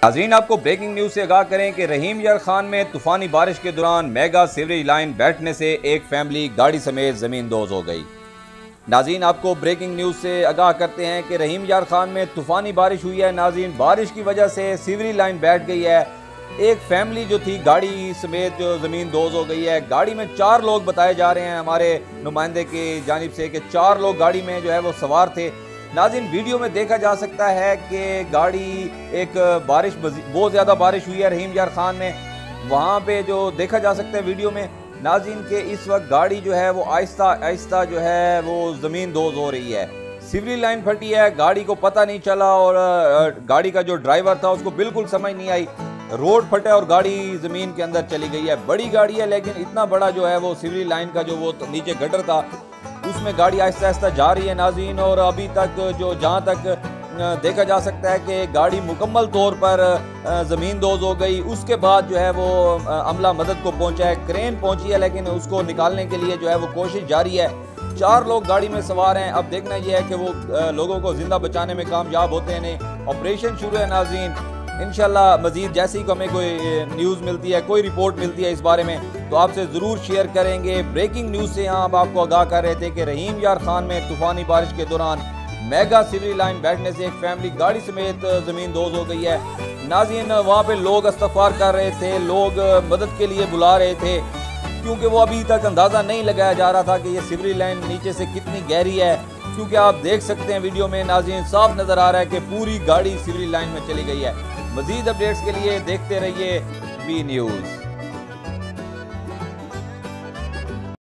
नाज़रीन, आपको breaking news से आगाह करें कि रहीम यार खान में तूफानी बारिश के दौरान मेगा सीवरेज लाइन बैठने से एक फैमिली गाड़ी समेत जमीन दोज हो गई। नाज़रीन, आपको ब्रेकिंग न्यूज से आगाह करते हैं कि रहीम यार खान में तूफानी बारिश हुई है। नाज़रीन, बारिश की वजह से सीवरेज लाइन बैठ गई है। एक फैमिली जो थी गाड़ी समेत जो ज़मीन दोज हो गई है। गाड़ी में 4 लोग बताए जा रहे हैं हमारे नुमाइंदे की जानिब से कि 4 लोग गाड़ी में जो है वो सवार थे। नाज़रीन, वीडियो में देखा जा सकता है कि गाड़ी एक बारिश बहुत ज़्यादा बारिश हुई है रहीम यार खान में, वहाँ पे जो देखा जा सकता है वीडियो में नाज़रीन के इस वक्त गाड़ी जो है वो आहिस्ता आहिस्ता जो है वो ज़मीन दोज हो रही है। सीवरेज लाइन फटी है, गाड़ी को पता नहीं चला और गाड़ी का जो ड्राइवर था उसको बिल्कुल समझ नहीं आई, रोड फटा और गाड़ी ज़मीन के अंदर चली गई है। बड़ी गाड़ी है लेकिन इतना बड़ा जो है वो सीवरेज लाइन का जो वो नीचे गटर था उसमें गाड़ी आहिस्ता आहिस्ता जा रही है नाज़रीन। और अभी तक जो जहाँ तक देखा जा सकता है कि गाड़ी मुकम्मल तौर पर ज़मीन दोज हो गई। उसके बाद जो है वो अमला मदद को पहुंचा है, क्रेन पहुंची है लेकिन उसको निकालने के लिए जो है वो कोशिश जारी है। 4 लोग गाड़ी में सवार हैं। अब देखना यह है कि वो लोगों को जिंदा बचाने में कामयाब होते हैं नहीं। ऑपरेशन शुरू है नाज़रीन। इंशाल्लाह मजीद जैसे ही हमें कोई न्यूज़ मिलती है, कोई रिपोर्ट मिलती है इस बारे में तो आपसे ज़रूर शेयर करेंगे। ब्रेकिंग न्यूज़ से यहाँ आपको आगाह कर रहे थे कि रहीम यार खान में तूफानी बारिश के दौरान मेगा सीवरेज लाइन बैठने से एक फैमिली गाड़ी समेत ज़मीन दोज हो गई है। नाज़रीन, वहाँ पे लोग इस्तग़फ़ार कर रहे थे, लोग मदद के लिए बुला रहे थे क्योंकि वो अभी तक अंदाज़ा नहीं लगाया जा रहा था कि ये सीवरेज लाइन नीचे से कितनी गहरी है। क्योंकि आप देख सकते हैं वीडियो में नाज़रीन साफ नज़र आ रहा है कि पूरी गाड़ी सीवरेज लाइन में चली गई है। मज़ीद अपडेट्स के लिए देखते रहिए बी न्यूज़।